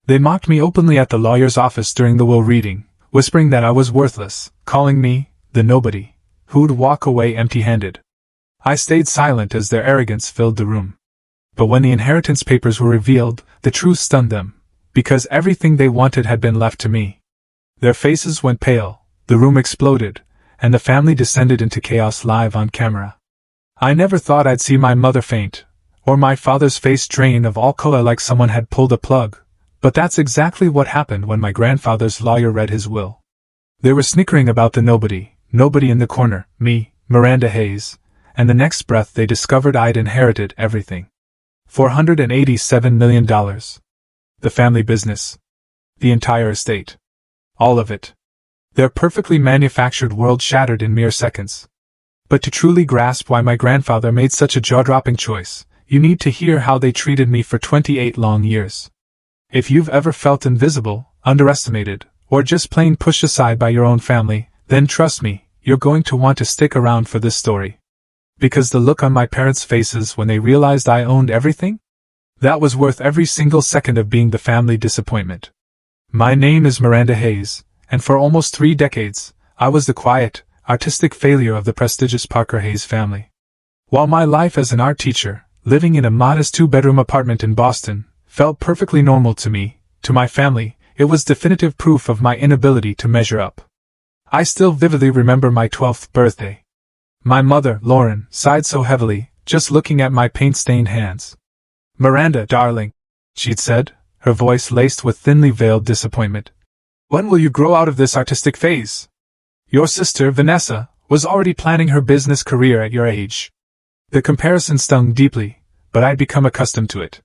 They mocked me openly at the lawyer's office during the will reading, whispering that I was worthless, calling me the nobody who'd walk away empty-handed. I stayed silent as their arrogance filled the room. But when the inheritance papers were revealed, the truth stunned them, because everything they wanted had been left to me. Their faces went pale, the room exploded, and the family descended into chaos live on camera. I never thought I'd see my mother faint, or my father's face drain of all color like someone had pulled a plug, but that's exactly what happened when my grandfather's lawyer read his will. They were snickering about the nobody in the corner, me, Miranda Hayes, and the next breath they discovered I'd inherited everything. $487 million. The family business. The entire estate. All of it. Their perfectly manufactured world shattered in mere seconds. But to truly grasp why my grandfather made such a jaw-dropping choice, you need to hear how they treated me for 28 long years. If you've ever felt invisible, underestimated, or just plain pushed aside by your own family, then trust me, you're going to want to stick around for this story. Because the look on my parents' faces when they realized I owned everything? That was worth every single second of being the family disappointment. My name is Miranda Hayes, and for almost 3 decades, I was the quiet, artistic failure of the prestigious Parker Hayes family. While my life as an art teacher, living in a modest 2-bedroom apartment in Boston, felt perfectly normal to me, to my family, it was definitive proof of my inability to measure up. I still vividly remember my 12th birthday. My mother, Lauren, sighed so heavily, just looking at my paint-stained hands. "Miranda, darling," she'd said, her voice laced with thinly veiled disappointment. "When will you grow out of this artistic phase? Your sister, Vanessa, was already planning her business career at your age." The comparison stung deeply, but I'd become accustomed to it.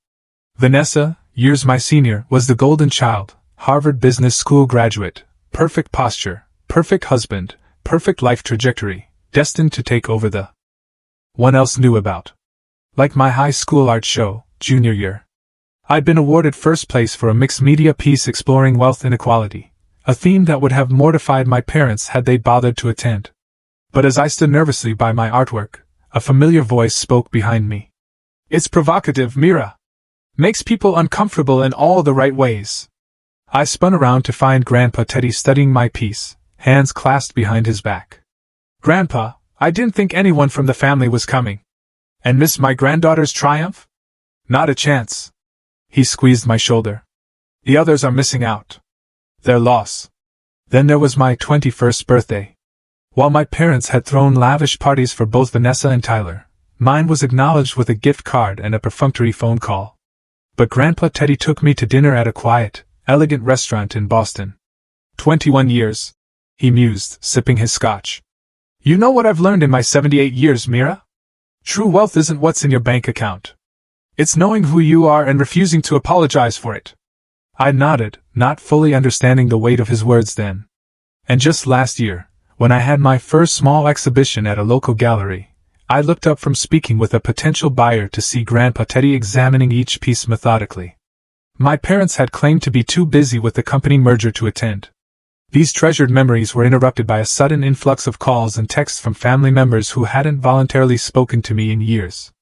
Vanessa, years my senior, was the golden child, Harvard Business School graduate, perfect posture, perfect husband, perfect life trajectory, destined to take over the one else knew about. Like my high school art show, junior year. I'd been awarded first place for a mixed media piece exploring wealth inequality, a theme that would have mortified my parents had they bothered to attend. But as I stood nervously by my artwork, a familiar voice spoke behind me. "It's provocative, Mira. Makes people uncomfortable in all the right ways." I spun around to find Grandpa Teddy studying my piece, hands clasped behind his back. "Grandpa, I didn't think anyone from the family was coming. And miss my granddaughter's triumph? Not a chance." He squeezed my shoulder. "The others are missing out. Their loss." Then there was my 21st birthday. While my parents had thrown lavish parties for both Vanessa and Tyler, mine was acknowledged with a gift card and a perfunctory phone call. But Grandpa Teddy took me to dinner at a quiet, elegant restaurant in Boston. 21 years, he mused, sipping his scotch. "You know what I've learned in my 78 years, Mira? True wealth isn't what's in your bank account. It's knowing who you are and refusing to apologize for it." I nodded, not fully understanding the weight of his words then. And just last year, when I had my first small exhibition at a local gallery, I looked up from speaking with a potential buyer to see Grandpa Teddy examining each piece methodically. My parents had claimed to be too busy with the company merger to attend. These treasured memories were interrupted by a sudden influx of calls and texts from family members who hadn't voluntarily spoken to me in years.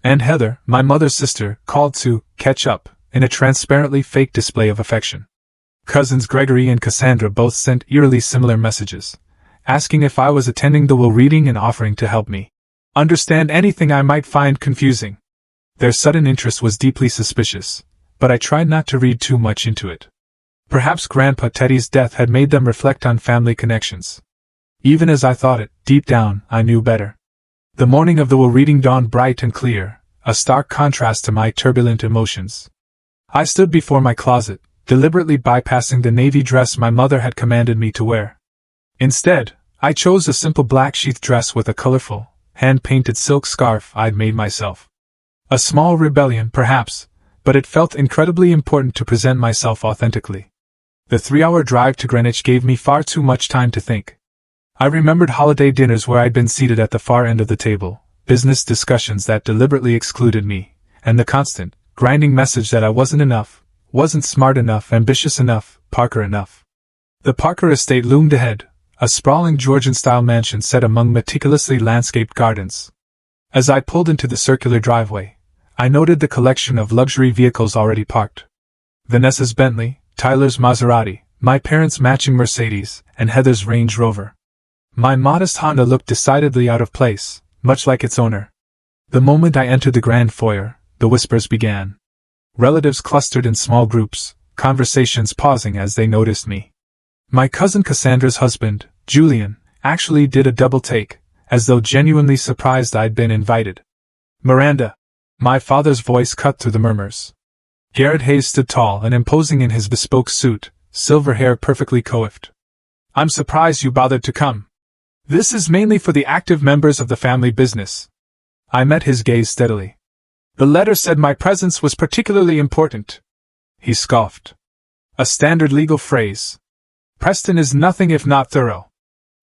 Aunt Heather, my mother's sister, called to catch up, in a transparently fake display of affection. Cousins Gregory and Cassandra both sent eerily similar messages, asking if I was attending the will reading and offering to help me understand anything I might find confusing. Their sudden interest was deeply suspicious, but I tried not to read too much into it. Perhaps Grandpa Teddy's death had made them reflect on family connections. Even as I thought it, deep down, I knew better. The morning of the will reading dawned bright and clear, a stark contrast to my turbulent emotions. I stood before my closet, deliberately bypassing the navy dress my mother had commanded me to wear. Instead, I chose a simple black sheath dress with a colorful, hand-painted silk scarf I'd made myself. A small rebellion, perhaps, but it felt incredibly important to present myself authentically. The 3-hour drive to Greenwich gave me far too much time to think. I remembered holiday dinners where I'd been seated at the far end of the table, business discussions that deliberately excluded me, and the constant, grinding message that I wasn't enough, wasn't smart enough, ambitious enough, Parker enough. The Parker estate loomed ahead, a sprawling Georgian-style mansion set among meticulously landscaped gardens. As I pulled into the circular driveway, I noted the collection of luxury vehicles already parked. Vanessa's Bentley, Tyler's Maserati, my parents' matching Mercedes, and Heather's Range Rover. My modest Honda looked decidedly out of place, much like its owner. The moment I entered the grand foyer, the whispers began. Relatives clustered in small groups, conversations pausing as they noticed me. My cousin Cassandra's husband, Julian, actually did a double take, as though genuinely surprised I'd been invited. Miranda! My father's voice cut through the murmurs. Garrett Hayes stood tall and imposing in his bespoke suit, silver hair perfectly coiffed. I'm surprised you bothered to come. This is mainly for the active members of the family business. I met his gaze steadily. The letter said my presence was particularly important. He scoffed. A standard legal phrase. Preston is nothing if not thorough.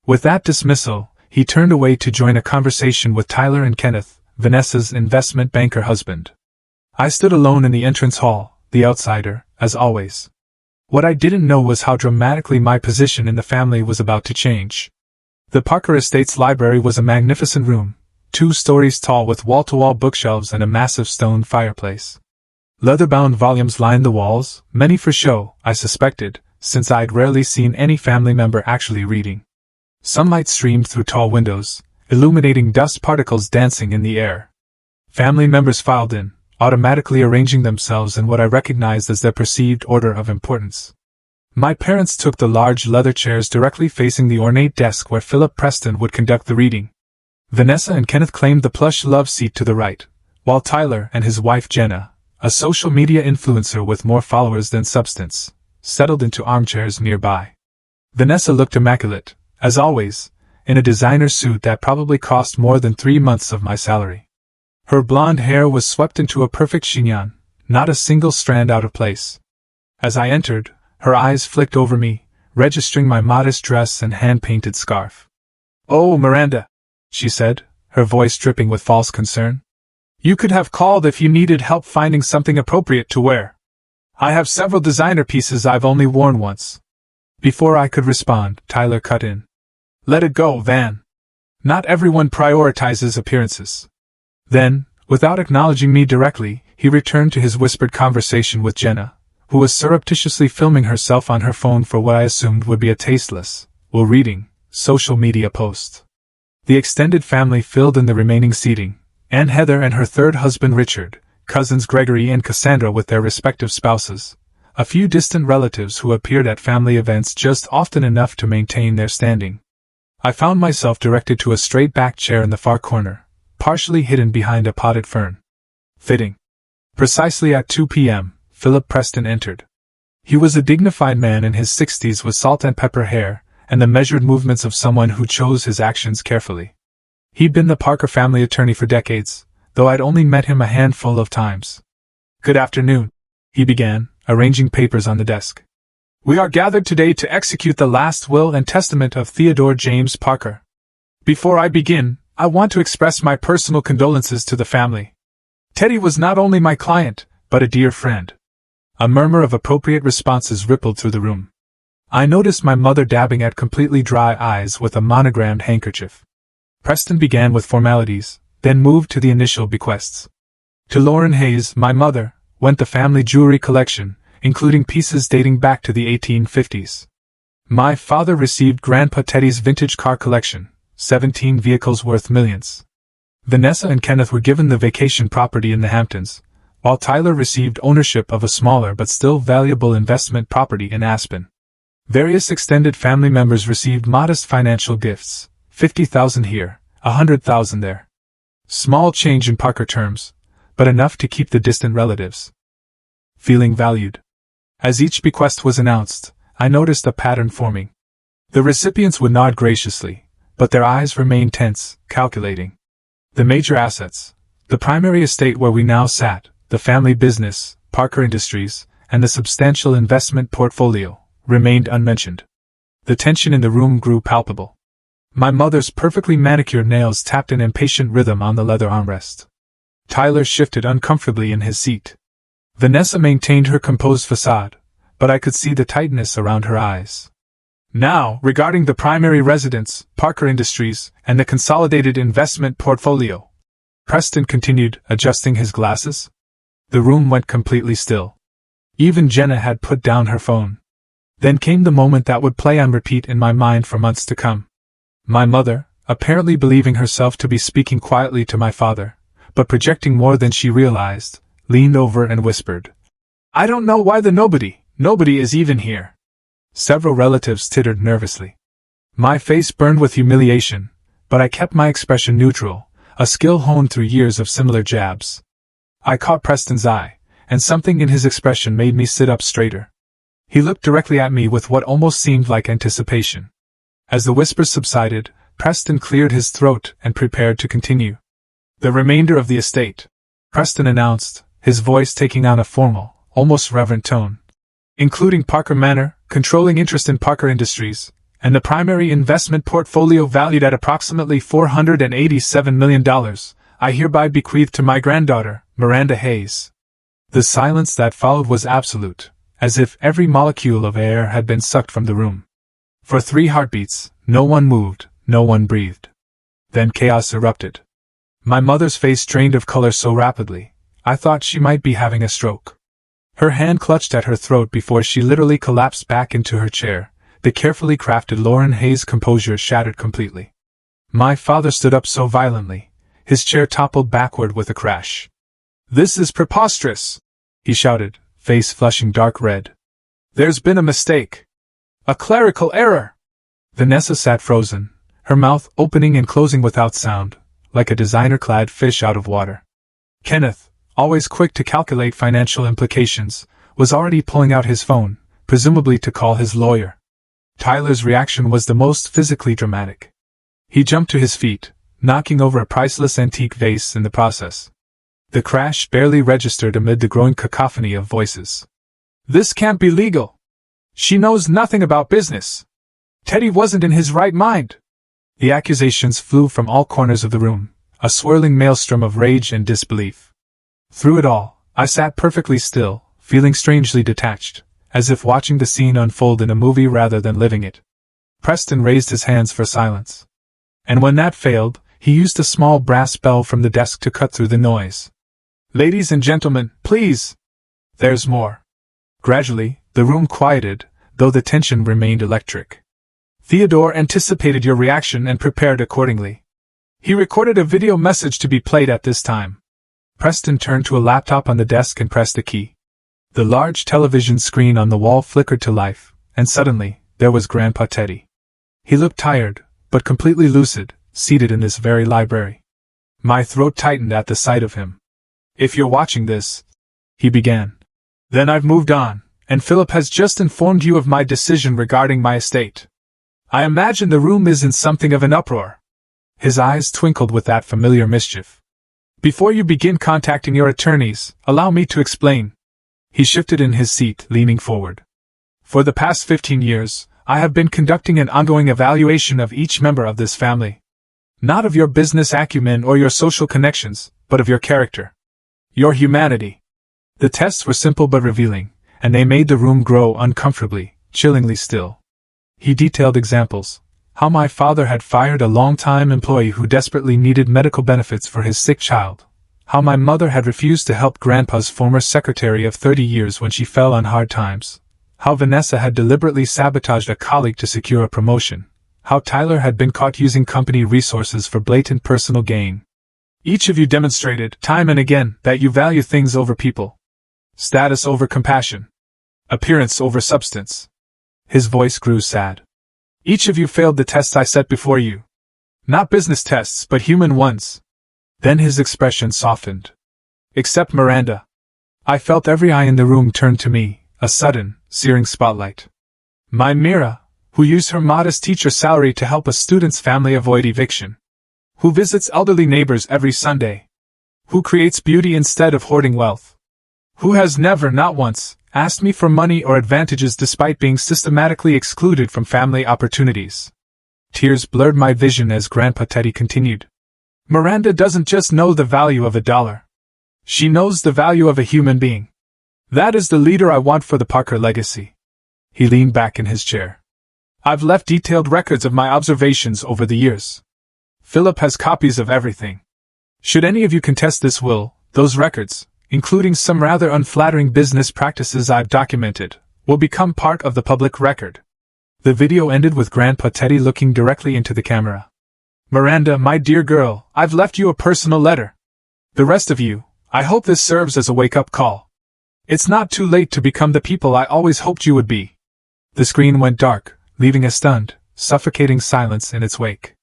With that dismissal, he turned away to join a conversation with Tyler and Kenneth, Vanessa's investment banker husband. I stood alone in the entrance hall, the outsider, as always. What I didn't know was how dramatically my position in the family was about to change. The Parker Estates library was a magnificent room, 2 stories tall with wall-to-wall bookshelves and a massive stone fireplace. Leather-bound volumes lined the walls, many for show, I suspected, since I'd rarely seen any family member actually reading. Sunlight streamed through tall windows, illuminating dust particles dancing in the air. Family members filed in, automatically arranging themselves in what I recognized as their perceived order of importance. My parents took the large leather chairs directly facing the ornate desk where Philip Preston would conduct the reading. Vanessa and Kenneth claimed the plush love seat to the right, while Tyler and his wife Jenna, a social media influencer with more followers than substance, settled into armchairs nearby. Vanessa looked immaculate, as always, in a designer suit that probably cost more than 3 months of my salary. Her blonde hair was swept into a perfect chignon, not a single strand out of place. As I entered, her eyes flicked over me, registering my modest dress and hand-painted scarf. "Oh, Miranda," she said, her voice dripping with false concern. "You could have called if you needed help finding something appropriate to wear. I have several designer pieces I've only worn once." Before I could respond, Tyler cut in. "Let it go, Van. Not everyone prioritizes appearances." Then, without acknowledging me directly, he returned to his whispered conversation with Jenna, who was surreptitiously filming herself on her phone for what I assumed would be a tasteless, while reading, social media post. The extended family filled in the remaining seating, Aunt Heather and her third husband Richard, cousins Gregory and Cassandra with their respective spouses, a few distant relatives who appeared at family events just often enough to maintain their standing. I found myself directed to a straight-back chair in the far corner, partially hidden behind a potted fern. Fitting. Precisely at 2 p.m., Philip Preston entered. He was a dignified man in his 60s with salt and pepper hair, and the measured movements of someone who chose his actions carefully. He'd been the Parker family attorney for decades, though I'd only met him a handful of times. "Good afternoon," he began, arranging papers on the desk. "We are gathered today to execute the last will and testament of Theodore James Parker. Before I begin, I want to express my personal condolences to the family. Teddy was not only my client, but a dear friend." A murmur of appropriate responses rippled through the room. I noticed my mother dabbing at completely dry eyes with a monogrammed handkerchief. Preston began with formalities, then moved to the initial bequests. To Lauren Hayes, my mother, went the family jewelry collection, including pieces dating back to the 1850s. My father received Grandpa Teddy's vintage car collection, 17 vehicles worth millions. Vanessa and Kenneth were given the vacation property in the Hamptons, while Tyler received ownership of a smaller but still valuable investment property in Aspen. Various extended family members received modest financial gifts, $50,000 here, $100,000 there. Small change in Parker terms, but enough to keep the distant relatives feeling valued. As each bequest was announced, I noticed a pattern forming. The recipients would nod graciously, but their eyes remained tense, calculating. The major assets, the primary estate where we now sat, the family business, Parker Industries, and the substantial investment portfolio, remained unmentioned. The tension in the room grew palpable. My mother's perfectly manicured nails tapped an impatient rhythm on the leather armrest. Tyler shifted uncomfortably in his seat. Vanessa maintained her composed facade, but I could see the tightness around her eyes. "Now, regarding the primary residence, Parker Industries, and the consolidated investment portfolio," Preston continued, adjusting his glasses. The room went completely still. Even Jenna had put down her phone. Then came the moment that would play on repeat in my mind for months to come. My mother, apparently believing herself to be speaking quietly to my father, but projecting more than she realized, leaned over and whispered, "I don't know why the nobody is even here." Several relatives tittered nervously. My face burned with humiliation, but I kept my expression neutral, a skill honed through years of similar jabs. I caught Preston's eye, and something in his expression made me sit up straighter. He looked directly at me with what almost seemed like anticipation. As the whispers subsided, Preston cleared his throat and prepared to continue. "The remainder of the estate," Preston announced, his voice taking on a formal, almost reverent tone, "including Parker Manor, controlling interest in Parker Industries, and the primary investment portfolio valued at approximately $487 million, I hereby bequeath to my granddaughter, Miranda Hayes." The silence that followed was absolute, as if every molecule of air had been sucked from the room. For 3 heartbeats, no one moved, no one breathed. Then chaos erupted. My mother's face drained of color so rapidly, I thought she might be having a stroke. Her hand clutched at her throat before she literally collapsed back into her chair. The carefully crafted Lauren Hayes' composure shattered completely. My father stood up so violently, his chair toppled backward with a crash. "This is preposterous!" he shouted, face flushing dark red. "There's been a mistake. A clerical error!" Vanessa sat frozen, her mouth opening and closing without sound, like a designer-clad fish out of water. Kenneth, always quick to calculate financial implications, was already pulling out his phone, presumably to call his lawyer. Tyler's reaction was the most physically dramatic. He jumped to his feet, knocking over a priceless antique vase in the process. The crash barely registered amid the growing cacophony of voices. "This can't be legal. She knows nothing about business. Teddy wasn't in his right mind." The accusations flew from all corners of the room, a swirling maelstrom of rage and disbelief. Through it all, I sat perfectly still, feeling strangely detached, as if watching the scene unfold in a movie rather than living it. Preston raised his hands for silence. And when that failed, he used a small brass bell from the desk to cut through the noise. "Ladies and gentlemen, please! There's more." Gradually, the room quieted, though the tension remained electric. Theodore anticipated your reaction and prepared accordingly. He recorded a video message to be played at this time. Preston turned to a laptop on the desk and pressed a key. The large television screen on the wall flickered to life, and suddenly, there was Grandpa Teddy. He looked tired, but completely lucid, seated in this very library. My throat tightened at the sight of him. "If you're watching this," he began, "then I've moved on, and Philip has just informed you of my decision regarding my estate. I imagine the room is in something of an uproar." His eyes twinkled with that familiar mischief. "Before you begin contacting your attorneys, allow me to explain." He shifted in his seat, leaning forward. "For the past 15 years, I have been conducting an ongoing evaluation of each member of this family. Not of your business acumen or your social connections, but of your character. Your humanity." The tests were simple but revealing, and they made the room grow uncomfortably, chillingly still. He detailed examples. How my father had fired a long-time employee who desperately needed medical benefits for his sick child. How my mother had refused to help Grandpa's former secretary of 30 years when she fell on hard times. How Vanessa had deliberately sabotaged a colleague to secure a promotion. How Tyler had been caught using company resources for blatant personal gain. Each of you demonstrated, time and again, that you value things over people. Status over compassion. Appearance over substance. His voice grew sad. Each of you failed the tests I set before you. Not business tests, but human ones. Then his expression softened. Except Miranda. I felt every eye in the room turn to me, a sudden, searing spotlight. My Mira, who used her modest teacher salary to help a student's family avoid eviction. Who visits elderly neighbors every Sunday. Who creates beauty instead of hoarding wealth. Who has never, not once, asked me for money or advantages despite being systematically excluded from family opportunities. Tears blurred my vision as Grandpa Teddy continued. Miranda doesn't just know the value of $1. She knows the value of a human being. That is the leader I want for the Parker legacy. He leaned back in his chair. I've left detailed records of my observations over the years. Philip has copies of everything. Should any of you contest this will, those records, including some rather unflattering business practices I've documented, will become part of the public record. The video ended with Grandpa Teddy looking directly into the camera. Miranda, my dear girl, I've left you a personal letter. The rest of you, I hope this serves as a wake-up call. It's not too late to become the people I always hoped you would be. The screen went dark, leaving a stunned, suffocating silence in its wake.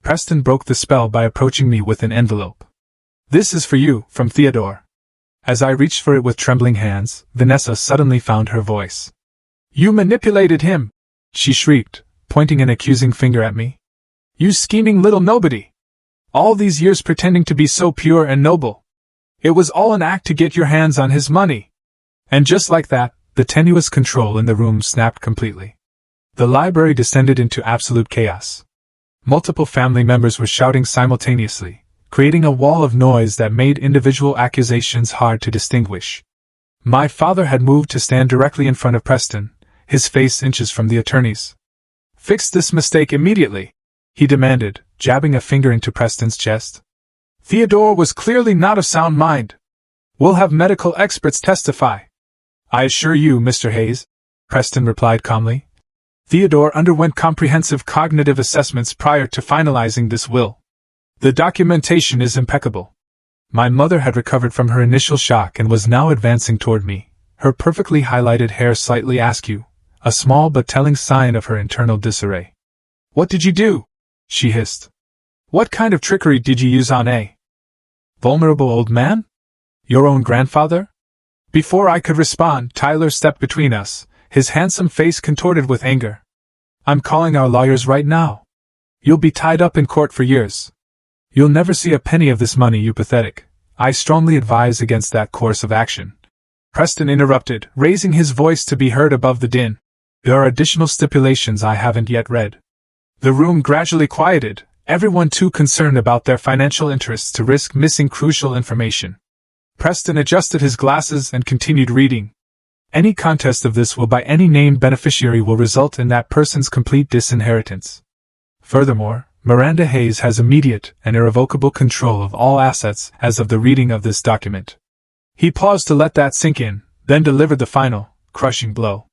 Preston broke the spell by approaching me with an envelope. This is for you, from Theodore. As I reached for it with trembling hands, Vanessa suddenly found her voice. You manipulated him, she shrieked, pointing an accusing finger at me. You scheming little nobody! All these years pretending to be so pure and noble. It was all an act to get your hands on his money. And just like that, the tenuous control in the room snapped completely. The library descended into absolute chaos. Multiple family members were shouting simultaneously, creating a wall of noise that made individual accusations hard to distinguish. My father had moved to stand directly in front of Preston, his face inches from the attorney's. Fix this mistake immediately, he demanded, jabbing a finger into Preston's chest. Theodore was clearly not of sound mind. We'll have medical experts testify. I assure you, Mr. Hayes, Preston replied calmly. Theodore underwent comprehensive cognitive assessments prior to finalizing this will. The documentation is impeccable. My mother had recovered from her initial shock and was now advancing toward me, her perfectly highlighted hair slightly askew, a small but telling sign of her internal disarray. What did you do? She hissed. What kind of trickery did you use on a vulnerable old man? Your own grandfather? Before I could respond, Tyler stepped between us, his handsome face contorted with anger. I'm calling our lawyers right now. You'll be tied up in court for years. You'll never see a penny of this money, you pathetic. I strongly advise against that course of action. Preston interrupted, raising his voice to be heard above the din. There are additional stipulations I haven't yet read. The room gradually quieted, everyone too concerned about their financial interests to risk missing crucial information. Preston adjusted his glasses and continued reading. Any contest of this will by any named beneficiary will result in that person's complete disinheritance. Furthermore, Miranda Hayes has immediate and irrevocable control of all assets as of the reading of this document. He paused to let that sink in, then delivered the final, crushing blow.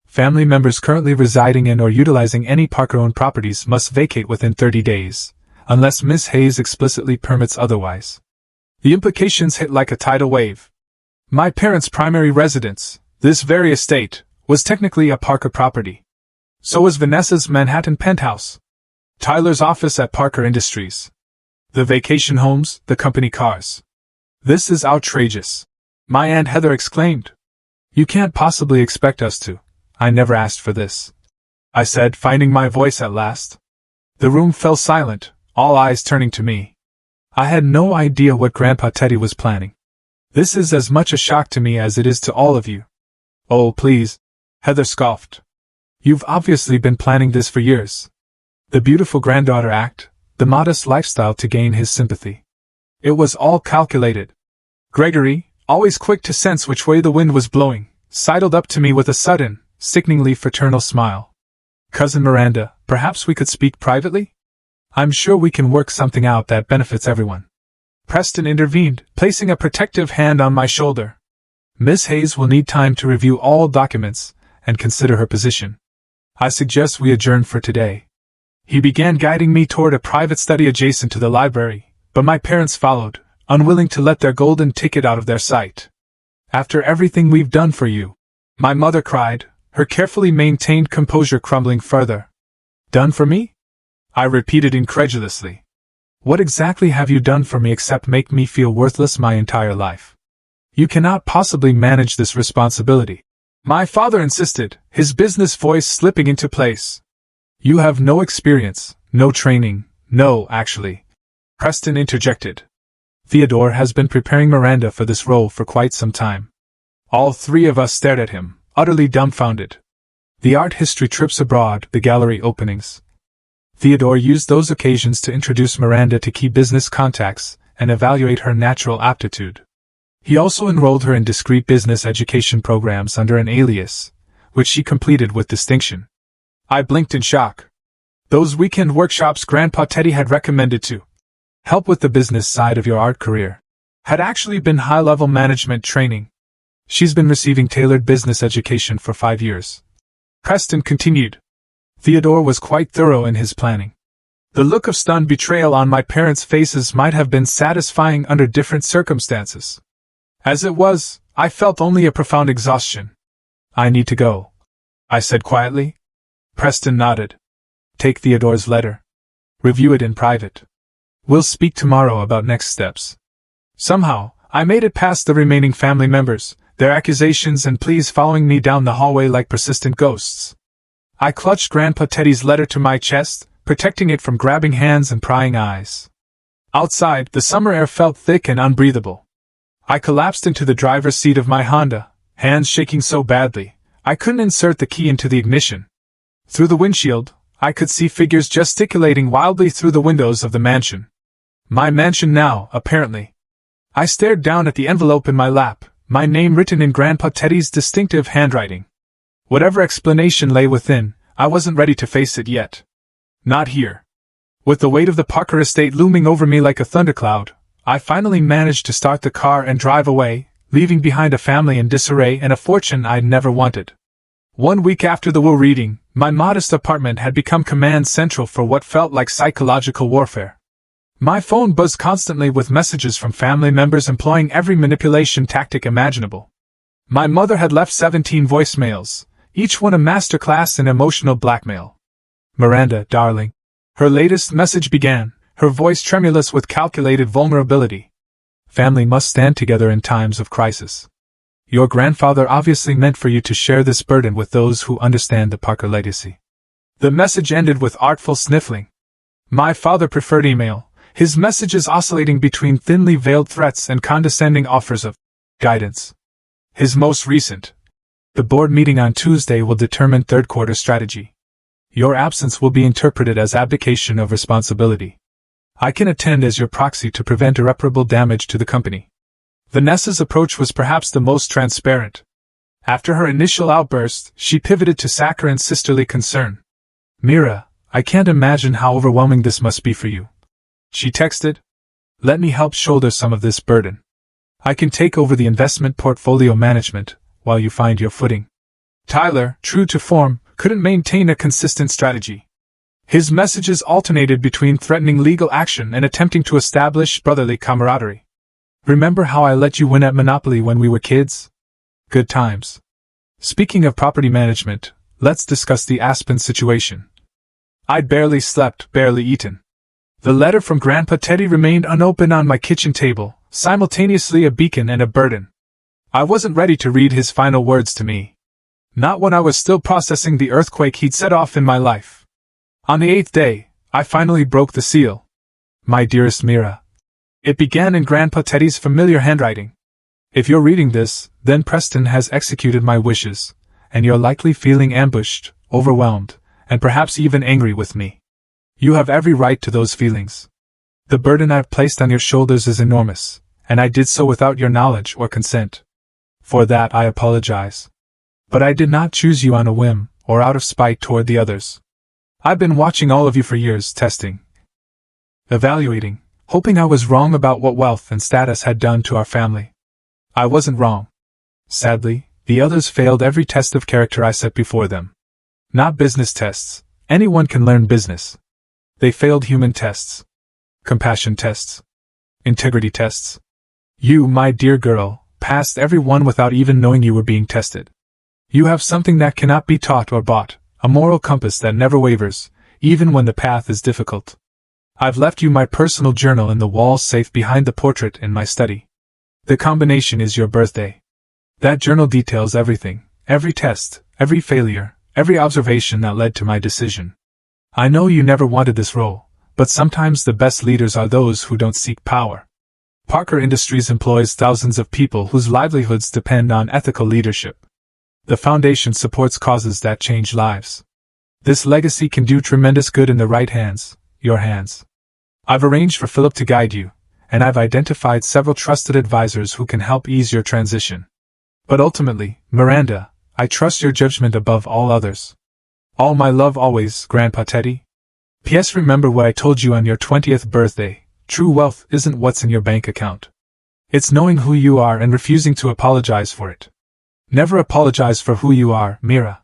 Family members currently residing in or utilizing any Parker-owned properties must vacate within 30 days, unless Miss Hayes explicitly permits otherwise. The implications hit like a tidal wave. My parents' primary residence, this very estate, was technically a Parker property. So was Vanessa's Manhattan penthouse. Tyler's office at Parker Industries. The vacation homes, the company cars. This is outrageous, my Aunt Heather exclaimed. You can't possibly expect us to. I never asked for this, I said, finding my voice at last. The room fell silent, all eyes turning to me. I had no idea what Grandpa Teddy was planning. This is as much a shock to me as it is to all of you. Oh, please, Heather scoffed. You've obviously been planning this for years. The beautiful granddaughter act, the modest lifestyle to gain his sympathy. It was all calculated. Gregory, always quick to sense which way the wind was blowing, sidled up to me with a sudden, sickeningly fraternal smile. Cousin Miranda, perhaps we could speak privately? I'm sure we can work something out that benefits everyone. Preston intervened, placing a protective hand on my shoulder. Miss Hayes will need time to review all documents and consider her position. I suggest we adjourn for today. He began guiding me toward a private study adjacent to the library, but my parents followed, unwilling to let their golden ticket out of their sight. After everything we've done for you, my mother cried, her carefully maintained composure crumbling further. Done for me? I repeated incredulously. What exactly have you done for me except make me feel worthless my entire life? You cannot possibly manage this responsibility, my father insisted, his business voice slipping into place. You have no experience, no training, no, actually, Preston interjected. Theodore has been preparing Miranda for this role for quite some time. All three of us stared at him, utterly dumbfounded. The art history trips abroad, the gallery openings. Theodore used those occasions to introduce Miranda to key business contacts and evaluate her natural aptitude. He also enrolled her in discreet business education programs under an alias, which she completed with distinction. I blinked in shock. Those weekend workshops Grandpa Teddy had recommended to help with the business side of your art career. had actually been high-level management training. She's been receiving tailored business education for 5 years. Preston continued. Theodore was quite thorough in his planning. The look of stunned betrayal on my parents' faces might have been satisfying under different circumstances. As it was, I felt only a profound exhaustion. I need to go, I said quietly. Preston nodded. Take Theodore's letter. Review it in private. We'll speak tomorrow about next steps. Somehow, I made it past the remaining family members, their accusations and pleas following me down the hallway like persistent ghosts. I clutched Grandpa Teddy's letter to my chest, protecting it from grabbing hands and prying eyes. Outside, the summer air felt thick and unbreathable. I collapsed into the driver's seat of my Honda, hands shaking so badly, I couldn't insert the key into the ignition. Through the windshield, I could see figures gesticulating wildly through the windows of the mansion. My mansion now, apparently. I stared down at the envelope in my lap, my name written in Grandpa Teddy's distinctive handwriting. Whatever explanation lay within, I wasn't ready to face it yet. Not here. With the weight of the Parker estate looming over me like a thundercloud, I finally managed to start the car and drive away, leaving behind a family in disarray and a fortune I'd never wanted. 1 week after the will reading, my modest apartment had become command central for what felt like psychological warfare. My phone buzzed constantly with messages from family members employing every manipulation tactic imaginable. My mother had left 17 voicemails, each one a masterclass in emotional blackmail. Miranda, darling. Her latest message began, her voice tremulous with calculated vulnerability. Family must stand together in times of crisis. Your grandfather obviously meant for you to share this burden with those who understand the Parker legacy. The message ended with artful sniffling. My father preferred email, his messages oscillating between thinly veiled threats and condescending offers of guidance. His most recent. The board meeting on Tuesday will determine third quarter strategy. Your absence will be interpreted as abdication of responsibility. I can attend as your proxy to prevent irreparable damage to the company. Vanessa's approach was perhaps the most transparent. After her initial outburst, she pivoted to saccharine sisterly concern. Mira, I can't imagine how overwhelming this must be for you. She texted. Let me help shoulder some of this burden. I can take over the investment portfolio management, while you find your footing. Tyler, true to form, couldn't maintain a consistent strategy. His messages alternated between threatening legal action and attempting to establish brotherly camaraderie. Remember how I let you win at Monopoly when we were kids? Good times. Speaking of property management, let's discuss the Aspen situation. I'd barely slept, barely eaten. The letter from Grandpa Teddy remained unopened on my kitchen table, simultaneously a beacon and a burden. I wasn't ready to read his final words to me. Not when I was still processing the earthquake he'd set off in my life. On the 8th day, I finally broke the seal. My dearest Mira. It began in Grandpa Teddy's familiar handwriting. If you're reading this, then Preston has executed my wishes, and you're likely feeling ambushed, overwhelmed, and perhaps even angry with me. You have every right to those feelings. The burden I've placed on your shoulders is enormous, and I did so without your knowledge or consent. For that I apologize. But I did not choose you on a whim, or out of spite toward the others. I've been watching all of you for years, testing, evaluating, hoping I was wrong about what wealth and status had done to our family. I wasn't wrong. Sadly, the others failed every test of character I set before them. Not business tests. Anyone can learn business. They failed human tests. Compassion tests. Integrity tests. You, my dear girl, passed every one without even knowing you were being tested. You have something that cannot be taught or bought, a moral compass that never wavers, even when the path is difficult. I've left you my personal journal in the wall safe behind the portrait in my study. The combination is your birthday. That journal details everything, every test, every failure, every observation that led to my decision. I know you never wanted this role, but sometimes the best leaders are those who don't seek power. Parker Industries employs thousands of people whose livelihoods depend on ethical leadership. The foundation supports causes that change lives. This legacy can do tremendous good in the right hands, your hands. I've arranged for Philip to guide you, and I've identified several trusted advisors who can help ease your transition. But ultimately, Miranda, I trust your judgment above all others. All my love always, Grandpa Teddy. P.S. Remember what I told you on your 20th birthday. True wealth isn't what's in your bank account. It's knowing who you are and refusing to apologize for it. Never apologize for who you are, Mira.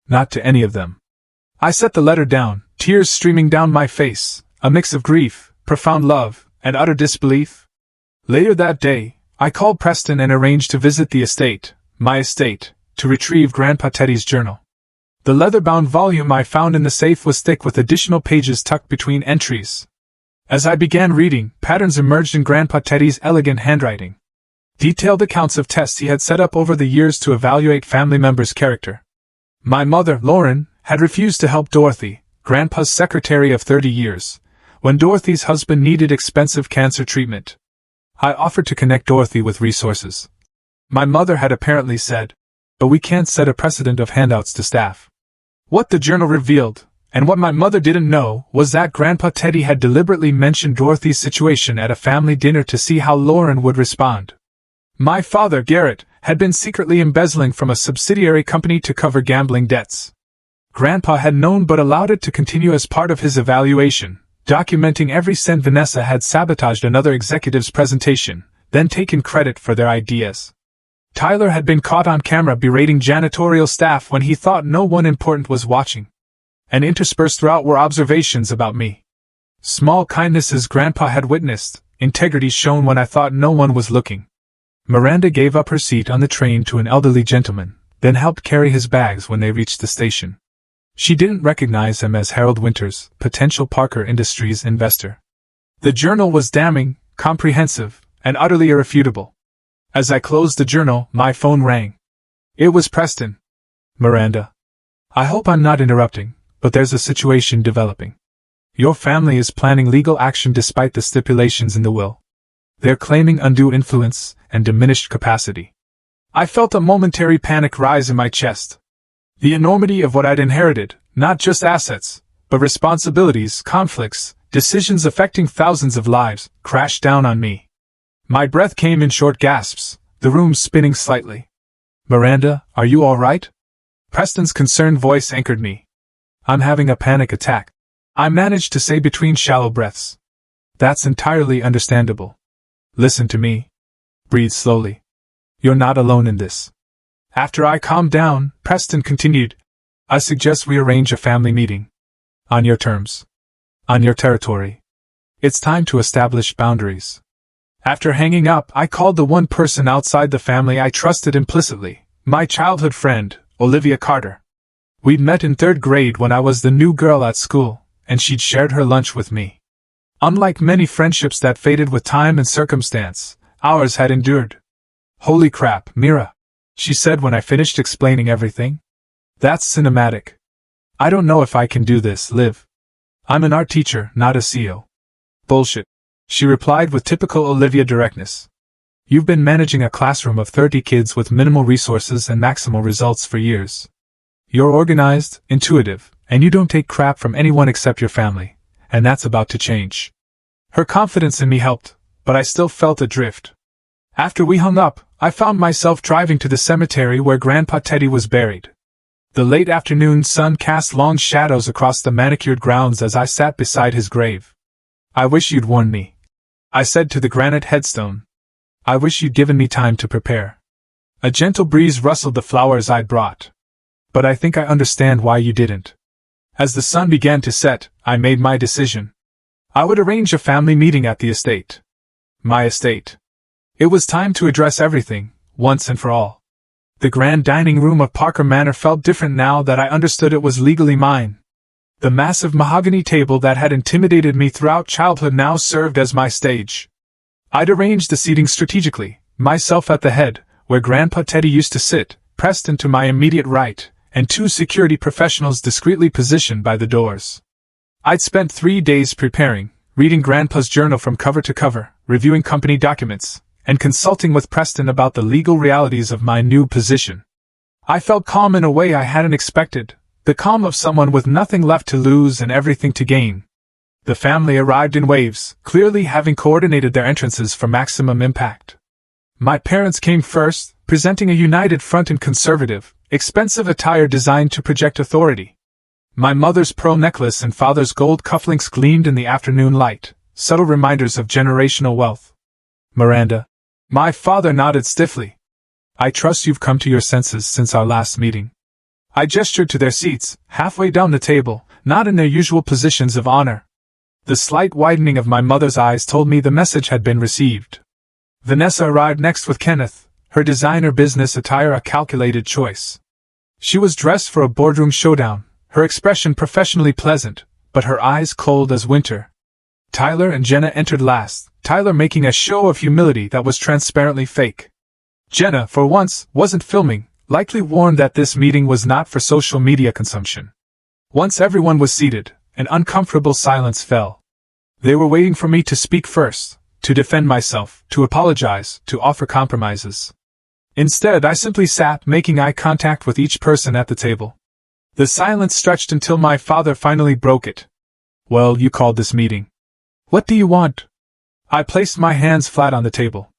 Not to any of them. I set the letter down, tears streaming down my face, a mix of grief, profound love, and utter disbelief. Later that day, I called Preston and arranged to visit the estate, my estate, to retrieve Grandpa Teddy's journal. The leather-bound volume I found in the safe was thick with additional pages tucked between entries. As I began reading, patterns emerged in Grandpa Teddy's elegant handwriting. Detailed accounts of tests he had set up over the years to evaluate family members' character. My mother, Lauren, had refused to help Dorothy, Grandpa's secretary of 30 years, when Dorothy's husband needed expensive cancer treatment. I offered to connect Dorothy with resources. My mother had apparently said, "But we can't set a precedent of handouts to staff." What the journal revealed, and what my mother didn't know, was that Grandpa Teddy had deliberately mentioned Dorothy's situation at a family dinner to see how Lauren would respond. My father, Garrett, had been secretly embezzling from a subsidiary company to cover gambling debts. Grandpa had known but allowed it to continue as part of his evaluation, documenting every cent. Vanessa had sabotaged another executive's presentation, then taken credit for their ideas. Tyler had been caught on camera berating janitorial staff when he thought no one important was watching. And interspersed throughout were observations about me. Small kindnesses Grandpa had witnessed, integrity shown when I thought no one was looking. Miranda gave up her seat on the train to an elderly gentleman, then helped carry his bags when they reached the station. She didn't recognize him as Harold Winters, potential Parker Industries investor. The journal was damning, comprehensive, and utterly irrefutable. As I closed the journal, my phone rang. It was Preston. "Miranda. I hope I'm not interrupting, but there's a situation developing. Your family is planning legal action despite the stipulations in the will. They're claiming undue influence and diminished capacity." I felt a momentary panic rise in my chest. The enormity of what I'd inherited, not just assets, but responsibilities, conflicts, decisions affecting thousands of lives, crashed down on me. My breath came in short gasps, the room spinning slightly. "Miranda, are you all right?" Preston's concerned voice anchored me. "I'm having a panic attack," I managed to say between shallow breaths. "That's entirely understandable. Listen to me. Breathe slowly. You're not alone in this." After I calmed down, Preston continued, "I suggest we arrange a family meeting. On your terms. On your territory. It's time to establish boundaries." After hanging up, I called the one person outside the family I trusted implicitly, my childhood friend, Olivia Carter. We'd met in 3rd grade when I was the new girl at school, and she'd shared her lunch with me. Unlike many friendships that faded with time and circumstance, ours had endured. "Holy crap, Mira," she said when I finished explaining everything. "That's cinematic. I don't know if I can do this, Liv. I'm an art teacher, not a CEO." "Bullshit," she replied with typical Olivia directness. "You've been managing a classroom of 30 kids with minimal resources and maximal results for years. You're organized, intuitive, and you don't take crap from anyone except your family, and that's about to change." Her confidence in me helped, but I still felt adrift. After we hung up, I found myself driving to the cemetery where Grandpa Teddy was buried. The late afternoon sun cast long shadows across the manicured grounds as I sat beside his grave. "I wish you'd warned me," I said to the granite headstone. "I wish you'd given me time to prepare." A gentle breeze rustled the flowers I'd brought. "But I think I understand why you didn't." As the sun began to set, I made my decision. I would arrange a family meeting at the estate. My estate. It was time to address everything, once and for all. The grand dining room of Parker Manor felt different now that I understood it was legally mine. The massive mahogany table that had intimidated me throughout childhood now served as my stage. I'd arranged the seating strategically, myself at the head, where Grandpa Teddy used to sit, Preston to my immediate right, and 2 security professionals discreetly positioned by the doors. I'd spent 3 days preparing, reading Grandpa's journal from cover to cover, reviewing company documents, and consulting with Preston about the legal realities of my new position. I felt calm in a way I hadn't expected, the calm of someone with nothing left to lose and everything to gain. The family arrived in waves, clearly having coordinated their entrances for maximum impact. My parents came first, presenting a united front in conservative, expensive attire designed to project authority. My mother's pearl necklace and father's gold cufflinks gleamed in the afternoon light, subtle reminders of generational wealth. "Miranda," My father nodded stiffly. I trust you've come to your senses since our last meeting. I gestured to their seats, halfway down the table, not in their usual positions of honor. The slight widening of my mother's eyes told me the message had been received. Vanessa arrived next with Kenneth, her designer business attire a calculated choice. She was dressed for a boardroom showdown, her expression professionally pleasant, but her eyes cold as winter. Tyler and Jenna entered last, Tyler making a show of humility that was transparently fake. Jenna, for once, wasn't filming, likely warned that this meeting was not for social media consumption. Once everyone was seated, an uncomfortable silence fell. They were waiting for me to speak first, to defend myself, to apologize, to offer compromises. Instead, I simply sat, making eye contact with each person at the table. The silence stretched until my father finally broke it. Well, you called this meeting. What do you want? I placed my hands flat on the table.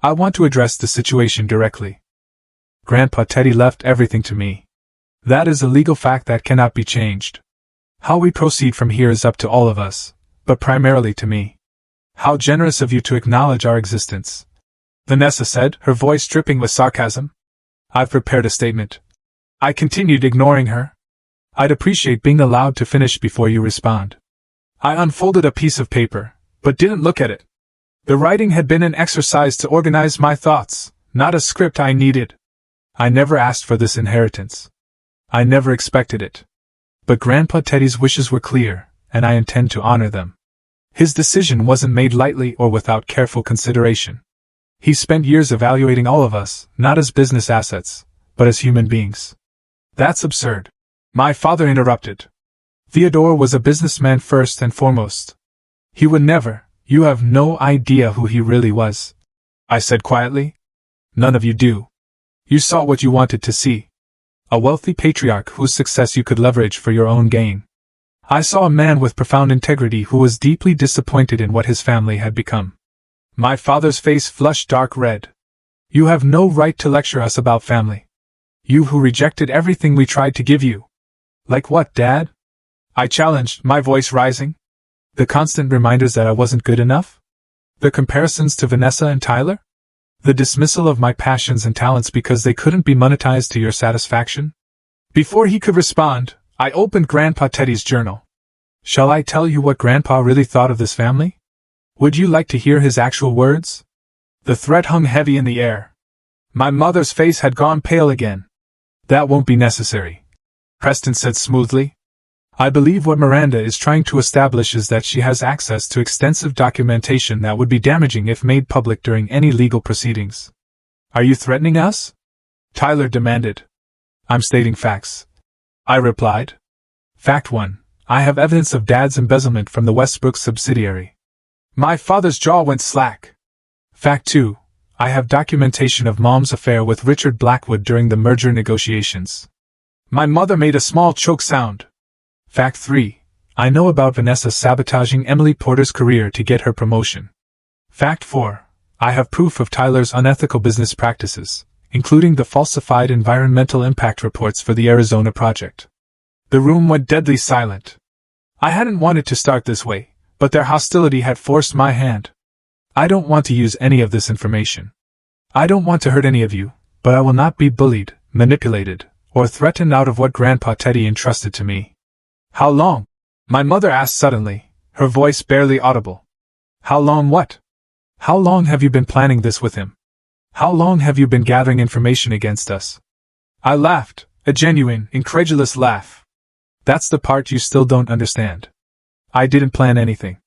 I want to address the situation directly. Grandpa Teddy left everything to me. That is a legal fact that cannot be changed. How we proceed from here is up to all of us, but primarily to me. How generous of you to acknowledge our existence, Vanessa said, her voice dripping with sarcasm. I've prepared a statement. I continued, ignoring her. I'd appreciate being allowed to finish before you respond. I unfolded a piece of paper, but didn't look at it. The writing had been an exercise to organize my thoughts, not a script I needed. I never asked for this inheritance. I never expected it. But Grandpa Teddy's wishes were clear, and I intend to honor them. His decision wasn't made lightly or without careful consideration. He spent years evaluating all of us, not as business assets, but as human beings. That's absurd. My father interrupted. Theodore was a businessman first and foremost. He would never, you have no idea who he really was, I said quietly. None of you do. You saw what you wanted to see. A wealthy patriarch whose success you could leverage for your own gain. I saw a man with profound integrity who was deeply disappointed in what his family had become. My father's face flushed dark red. You have no right to lecture us about family. You who rejected everything we tried to give you. Like what, Dad? I challenged, my voice rising. The constant reminders that I wasn't good enough? The comparisons to Vanessa and Tyler? The dismissal of my passions and talents because they couldn't be monetized to your satisfaction? Before he could respond, I opened Grandpa Teddy's journal. Shall I tell you what Grandpa really thought of this family? Would you like to hear his actual words? The threat hung heavy in the air. My mother's face had gone pale again. That won't be necessary, Preston said smoothly. I believe what Miranda is trying to establish is that she has access to extensive documentation that would be damaging if made public during any legal proceedings. Are you threatening us? Tyler demanded. I'm stating facts, I replied. Fact 1. I have evidence of Dad's embezzlement from the Westbrook subsidiary. My father's jaw went slack. Fact 2. I have documentation of Mom's affair with Richard Blackwood during the merger negotiations. My mother made a small choke sound. Fact 3. I know about Vanessa sabotaging Emily Porter's career to get her promotion. Fact 4. I have proof of Tyler's unethical business practices, including the falsified environmental impact reports for the Arizona project. The room went deadly silent. I hadn't wanted to start this way, but their hostility had forced my hand. I don't want to use any of this information. I don't want to hurt any of you, but I will not be bullied, manipulated, or threatened out of what Grandpa Teddy entrusted to me. How long? My mother asked suddenly, her voice barely audible. How long what? How long have you been planning this with him? How long have you been gathering information against us? I laughed, a genuine, incredulous laugh. That's the part you still don't understand. I didn't plan anything.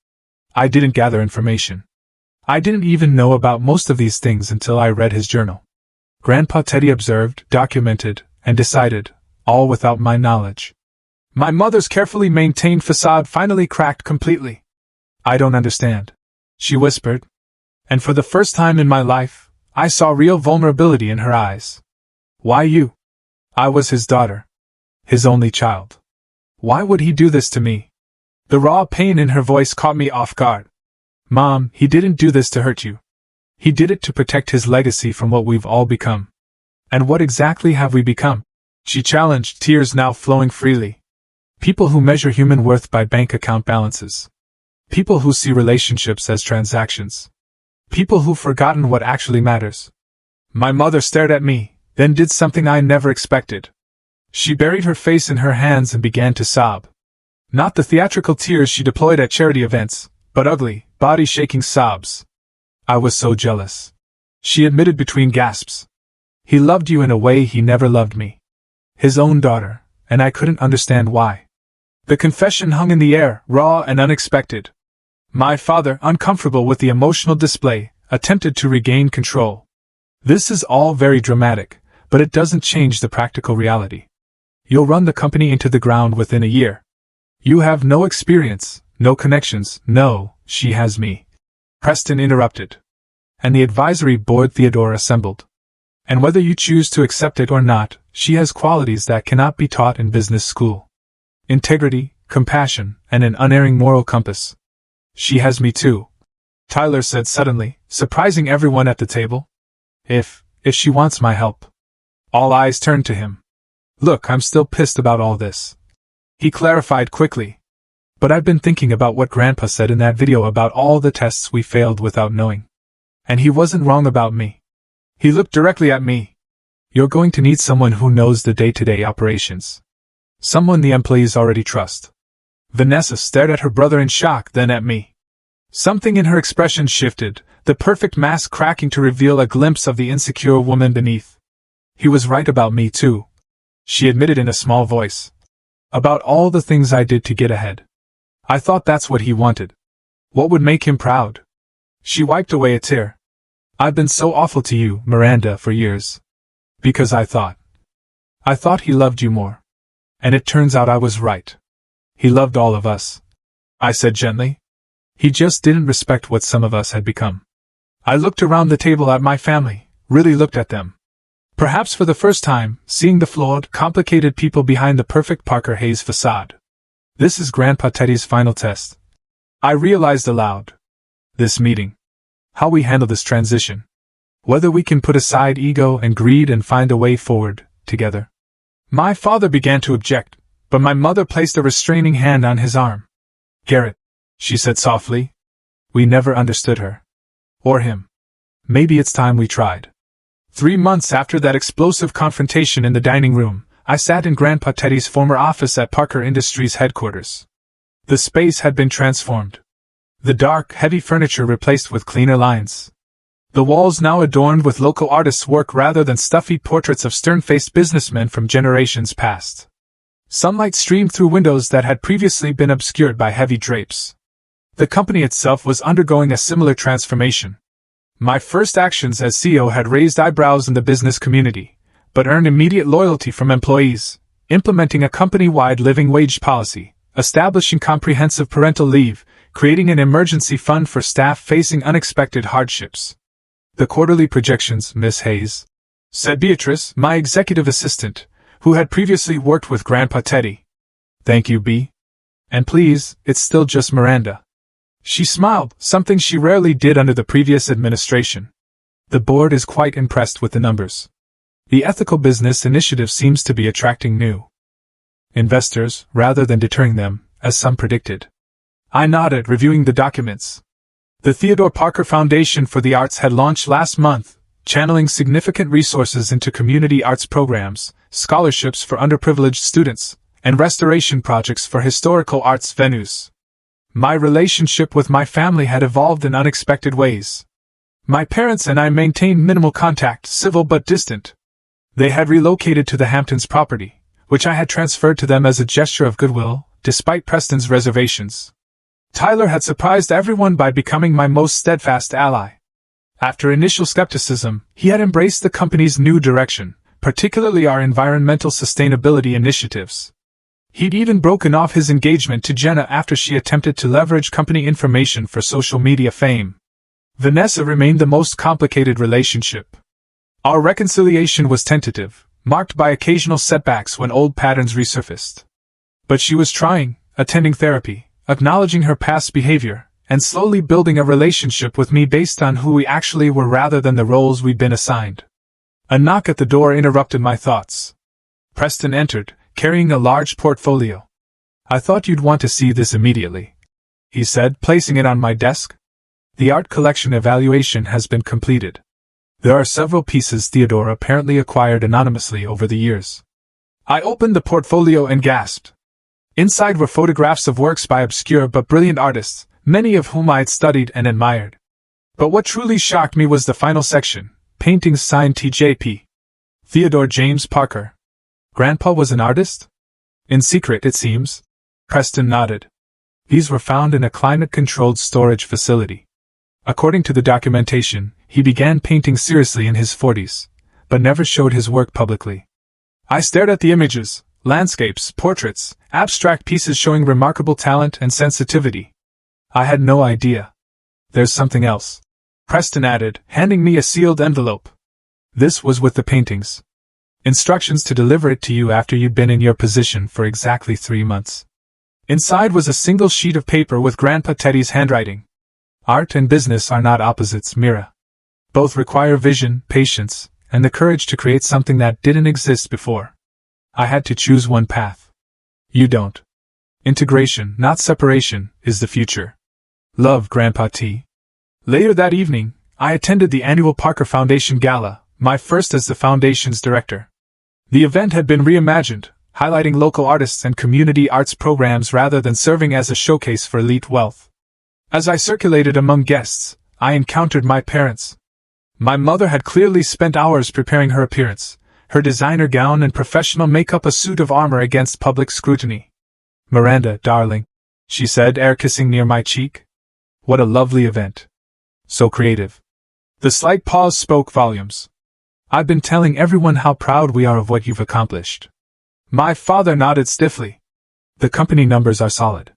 I didn't gather information. I didn't even know about most of these things until I read his journal. Grandpa Teddy observed, documented, and decided, all without my knowledge. My mother's carefully maintained facade finally cracked completely. I don't understand, she whispered. And for the first time in my life, I saw real vulnerability in her eyes. Why you? I was his daughter. His only child. Why would he do this to me? The raw pain in her voice caught me off guard. Mom, he didn't do this to hurt you. He did it to protect his legacy from what we've all become. And what exactly have we become? She challenged, tears now flowing freely. People who measure human worth by bank account balances. People who see relationships as transactions. People who've forgotten what actually matters. My mother stared at me, then did something I never expected. She buried her face in her hands and began to sob. Not the theatrical tears she deployed at charity events, but ugly, body-shaking sobs. I was so jealous. She admitted between gasps. He loved you in a way he never loved me. His own daughter, and I couldn't understand why. The confession hung in the air, raw and unexpected. My father, uncomfortable with the emotional display, attempted to regain control. This is all very dramatic, but it doesn't change the practical reality. You'll run the company into the ground within a year. You have no experience, no connections. No, she has me. Preston interrupted. And the advisory board Theodore assembled. And whether you choose to accept it or not, she has qualities that cannot be taught in business school. Integrity, compassion, and an unerring moral compass. She has me too, Tyler said suddenly, surprising everyone at the table. If she wants my help. All eyes turned to him. Look, I'm still pissed about all this. He clarified quickly. But I've been thinking about what Grandpa said in that video about all the tests we failed without knowing. And he wasn't wrong about me. He looked directly at me. You're going to need someone who knows the day-to-day operations. Someone the employees already trust. Vanessa stared at her brother in shock, then at me. Something in her expression shifted, the perfect mask cracking to reveal a glimpse of the insecure woman beneath. He was right about me too, she admitted in a small voice. About all the things I did to get ahead. I thought that's what he wanted. What would make him proud? She wiped away a tear. I've been so awful to you, Miranda, for years. Because I thought he loved you more. And it turns out I was right. He loved all of us, I said gently. He just didn't respect what some of us had become. I looked around the table at my family, really looked at them. Perhaps for the first time, seeing the flawed, complicated people behind the perfect Parker Hayes facade. This is Grandpa Teddy's final test. I realized aloud. This meeting. How we handle this transition. Whether we can put aside ego and greed and find a way forward, together. My father began to object, but my mother placed a restraining hand on his arm. Garrett, she said softly. We never understood her. Or him. Maybe it's time we tried. 3 months after that explosive confrontation in the dining room, I sat in Grandpa Teddy's former office at Parker Industries headquarters. The space had been transformed. The dark, heavy furniture replaced with cleaner lines. The walls now adorned with local artists' work rather than stuffy portraits of stern-faced businessmen from generations past. Sunlight streamed through windows that had previously been obscured by heavy drapes. The company itself was undergoing a similar transformation. My first actions as CEO had raised eyebrows in the business community, but earned immediate loyalty from employees, implementing a company-wide living wage policy, establishing comprehensive parental leave, creating an emergency fund for staff facing unexpected hardships. The quarterly projections, Miss Hayes, said Beatrice, my executive assistant, who had previously worked with Grandpa Teddy. Thank you, B. And please, it's still just Miranda. She smiled, something she rarely did under the previous administration. The board is quite impressed with the numbers. The ethical business initiative seems to be attracting new investors, rather than deterring them, as some predicted. I nodded, reviewing the documents. The Theodore Parker Foundation for the Arts had launched last month, channeling significant resources into community arts programs, scholarships for underprivileged students, and restoration projects for historical arts venues. My relationship with my family had evolved in unexpected ways. My parents and I maintained minimal contact, civil but distant. They had relocated to the Hamptons property, which I had transferred to them as a gesture of goodwill, despite Preston's reservations. Tyler had surprised everyone by becoming my most steadfast ally. After initial skepticism, he had embraced the company's new direction, particularly our environmental sustainability initiatives. He'd even broken off his engagement to Jenna after she attempted to leverage company information for social media fame. Vanessa remained the most complicated relationship. Our reconciliation was tentative, marked by occasional setbacks when old patterns resurfaced. But she was trying, attending therapy, acknowledging her past behavior, and slowly building a relationship with me based on who we actually were rather than the roles we'd been assigned. A knock at the door interrupted my thoughts. Preston entered, carrying a large portfolio. I thought you'd want to see this immediately, he said, placing it on my desk. The art collection evaluation has been completed. There are several pieces Theodore apparently acquired anonymously over the years. I opened the portfolio and gasped. Inside were photographs of works by obscure but brilliant artists, many of whom I had studied and admired. But what truly shocked me was the final section, paintings signed T.J.P. Theodore James Parker. Grandpa was an artist? In secret, it seems. Preston nodded. These were found in a climate-controlled storage facility. According to the documentation, he began painting seriously in his 40s, but never showed his work publicly. I stared at the images, landscapes, portraits, abstract pieces showing remarkable talent and sensitivity. I had no idea. There's something else, Preston added, handing me a sealed envelope. This was with the paintings. Instructions to deliver it to you after you'd been in your position for exactly 3 months. Inside was a single sheet of paper with Grandpa Teddy's handwriting. Art and business are not opposites, Mira. Both require vision, patience, and the courage to create something that didn't exist before. I had to choose one path. You don't. Integration, not separation, is the future. Love, Grandpa T. Later that evening, I attended the annual Parker Foundation Gala, my first as the Foundation's director. The event had been reimagined, highlighting local artists and community arts programs rather than serving as a showcase for elite wealth. As I circulated among guests, I encountered my parents. My mother had clearly spent hours preparing her appearance, her designer gown and professional makeup a suit of armor against public scrutiny. Miranda, darling, she said, air kissing near my cheek. What a lovely event. So creative. The slight pause spoke volumes. I've been telling everyone how proud we are of what you've accomplished. My father nodded stiffly. The company numbers are solid.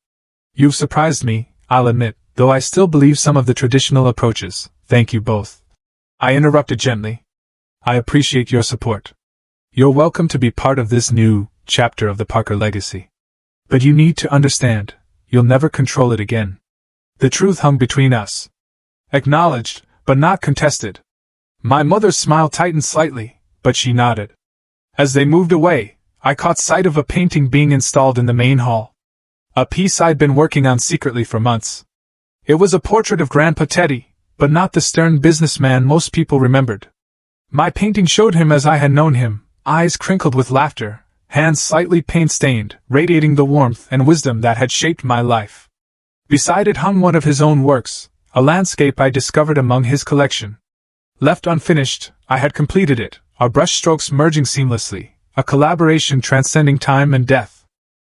You've surprised me, I'll admit, though I still believe some of the traditional approaches. Thank you both. I interrupted gently. I appreciate your support. You're welcome to be part of this new chapter of the Parker legacy. But you need to understand, you'll never control it again. The truth hung between us. Acknowledged, but not contested. My mother's smile tightened slightly, but she nodded. As they moved away, I caught sight of a painting being installed in the main hall. A piece I'd been working on secretly for months. It was a portrait of Grandpa Teddy, but not the stern businessman most people remembered. My painting showed him as I had known him, eyes crinkled with laughter, hands slightly paint-stained, radiating the warmth and wisdom that had shaped my life. Beside it hung one of his own works, a landscape I discovered among his collection. Left unfinished, I had completed it, our brushstrokes merging seamlessly, a collaboration transcending time and death.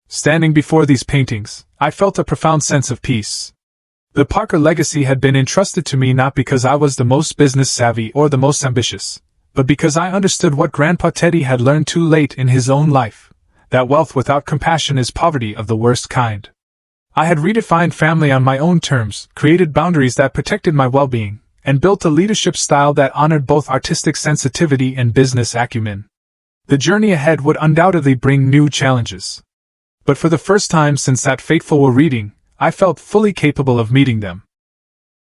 Standing before these paintings, I felt a profound sense of peace. The Parker legacy had been entrusted to me not because I was the most business-savvy or the most ambitious, but because I understood what Grandpa Teddy had learned too late in his own life, that wealth without compassion is poverty of the worst kind. I had redefined family on my own terms, created boundaries that protected my well-being, and built a leadership style that honored both artistic sensitivity and business acumen. The journey ahead would undoubtedly bring new challenges. But for the first time since that fateful reading, I felt fully capable of meeting them.